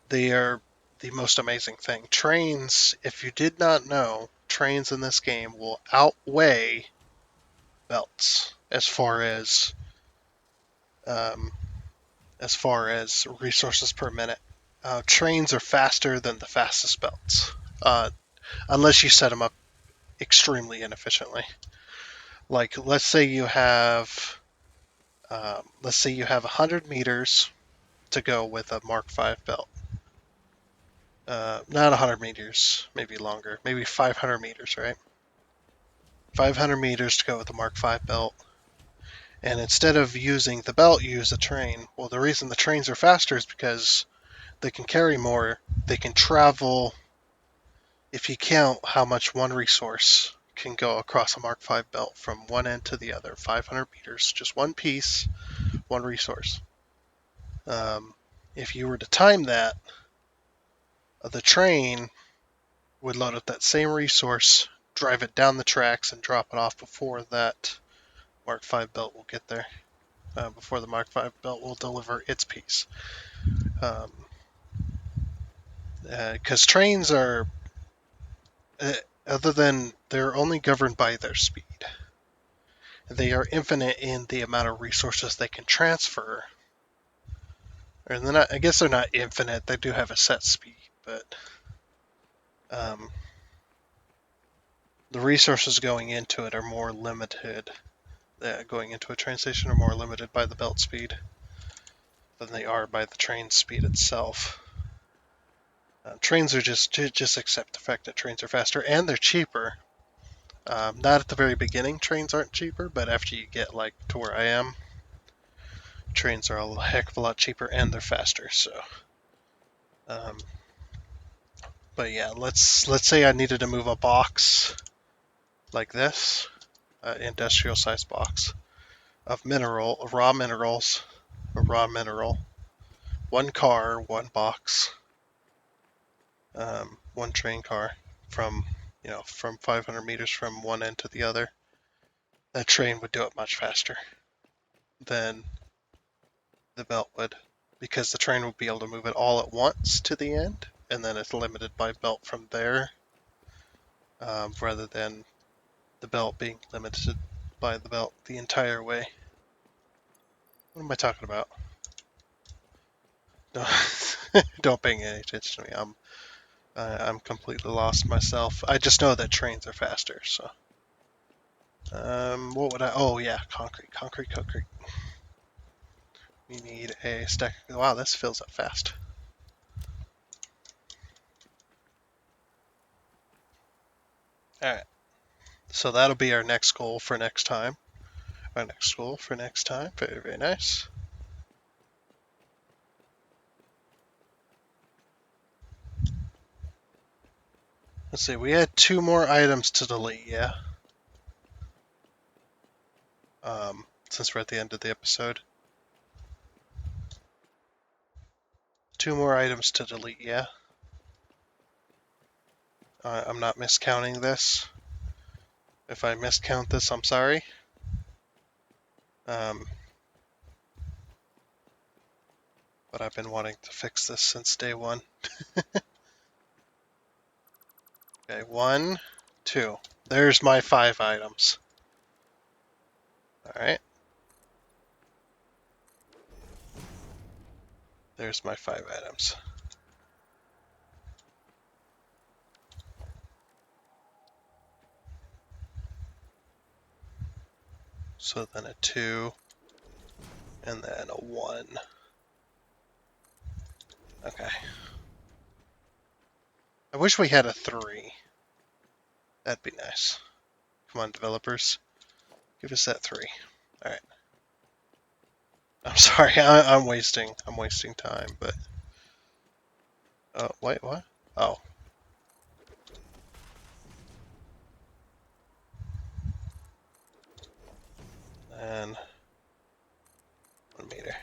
They are the most amazing thing. Trains, if you did not know, trains in this game will outweigh belts as far as resources per minute. Trains are faster than the fastest belts, unless you set them up extremely inefficiently. Like, let's say you have 100 meters to go with a Mark V belt. Not 100 meters, maybe longer, maybe 500 meters, right? 500 meters to go with the Mark V belt. And instead of using the belt, you use a train. Well, the reason the trains are faster is because they can carry more. They can travel, if you count how much one resource can go across a Mark V belt from one end to the other, 500 meters, just one piece, one resource. If you were to time that, the train would load up that same resource, drive it down the tracks, and drop it off before that Mark V belt will get there. Before the Mark V belt will deliver its piece. Because trains are, other than they're only governed by their speed, they are infinite in the amount of resources they can transfer. And they're not, I guess they're not infinite. They do have a set speed, but the resources going into it are more limited. Going into a train station are more limited by the belt speed than they are by the train speed itself. Trains are just accept the fact that trains are faster and they're cheaper. Not at the very beginning, trains aren't cheaper, but after you get like to where I am, trains are a heck of a lot cheaper and they're faster. So, But yeah, let's say I needed to move a box like this, industrial size box of raw minerals, a raw mineral, one car, one box, one train car from from 500 meters from one end to the other. That train would do it much faster than the belt would, because the train would be able to move it all at once to the end, and then it's limited by belt from there, rather than the belt being limited by the belt the entire way. What am I talking about? Don't pay any attention to me. I'm completely lost myself. I just know that trains are faster. So, what would I? Oh yeah, concrete. We need a stack. Wow, this fills up fast. All right, so that'll be our next goal for next time. Our next goal for next time. Very, very nice. Let's see. We had 2 more items to delete. Yeah. Since we're at the end of the episode. 2 more items to delete. Yeah. I'm not miscounting this. If I miscount this, I'm sorry. But I've been wanting to fix this since day one. Okay, 1, 2. There's my 5 items. Alright. There's my 5 items. So then a 2, and then a 1. Okay. I wish we had a 3. That'd be nice. Come on, developers. Give us that 3. Alright. I'm sorry, I'm wasting time, but... Oh, wait, what? Oh. And 1 meter.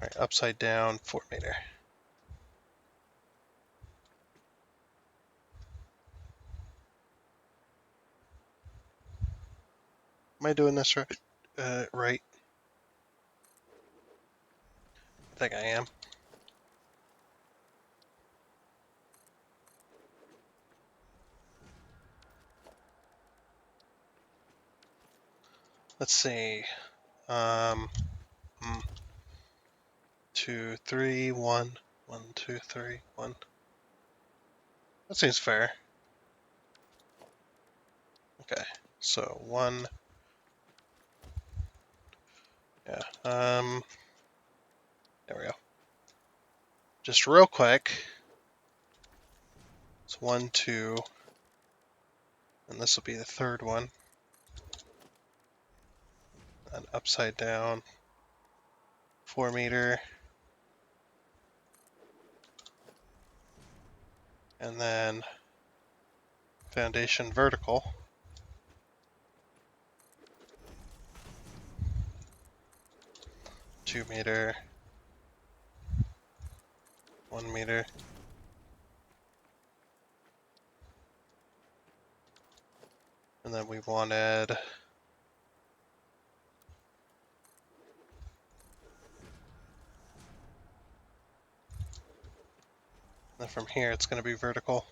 Alright, upside down, 4 meter. Am I doing this right? Right? I think I am. Let's see. Um, 2, 3, 1. 1, 2, 3, 1. That seems fair. Okay, so 1. Yeah. There we go. Just real quick. It's 1, 2, and this will be the third one. And upside down, 4 meter. And then foundation vertical. 2 meter. 1 meter. And then we wanted... Then from here it's going to be vertical.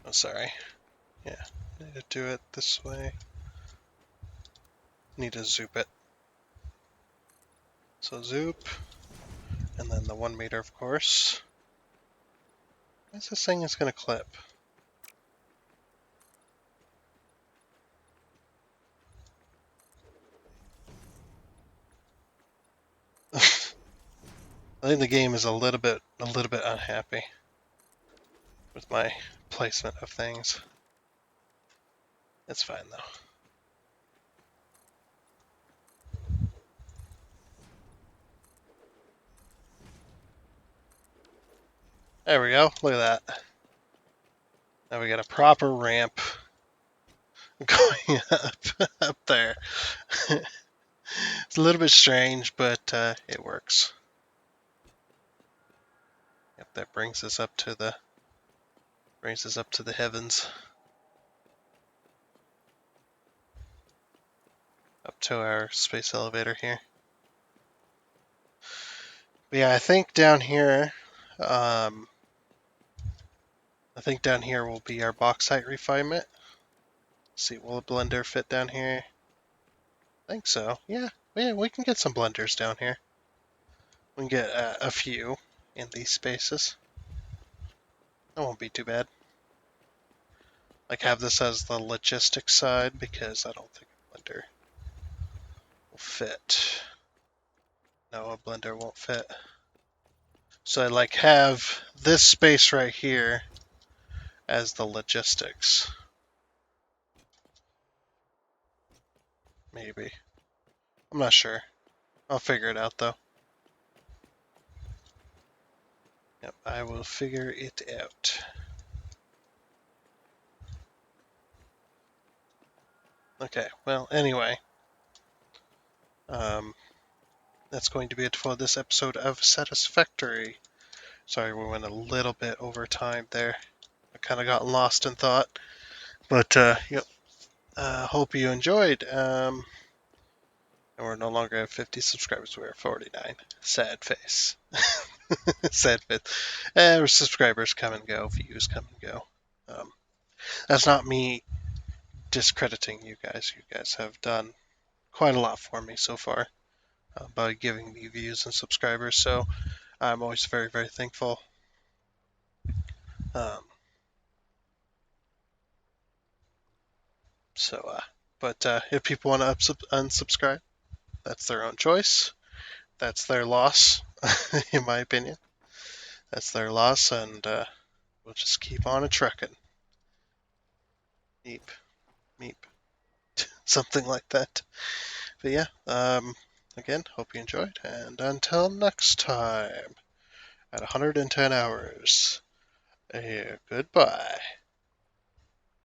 Oh, sorry. Yeah, need to do it this way. Need to zoop it. So zoop, and then the 1 meter, of course. What's this thing is going to clip? I think the game is a little bit unhappy with my placement of things. It's fine though. There we go. Look at that. Now we got a proper ramp going up there. It's a little bit strange, but it works. Yep, that brings us up to the heavens, up to our space elevator here. But yeah, I think down here will be our bauxite refinement. Let's see, will a blender fit down here? I think so. Yeah, we can get some blenders down here. We can get a few in these spaces. That won't be too bad. Like, have this as the logistics side because I don't think a blender will fit. No, a blender won't fit. So I like have this space right here as the logistics. Maybe. I'm not sure. I'll figure it out though. Yep, I will figure it out. Okay, well, anyway. That's going to be it for this episode of Satisfactory. Sorry, we went a little bit over time there. I kind of got lost in thought. But, yep. Hope you enjoyed. And we're no longer at 50 subscribers. We're at 49. Sad face. Sad face. Subscribers come and go. Views come and go. That's not me discrediting you guys. You guys have done quite a lot for me so far by giving me views and subscribers. So I'm always very, very thankful. Um, but if people want to unsubscribe, that's their own choice. That's their loss, in my opinion. That's their loss, and we'll just keep on a trucking. Meep, meep, something like that. But yeah, again, hope you enjoyed, and until next time, at 110 hours, goodbye.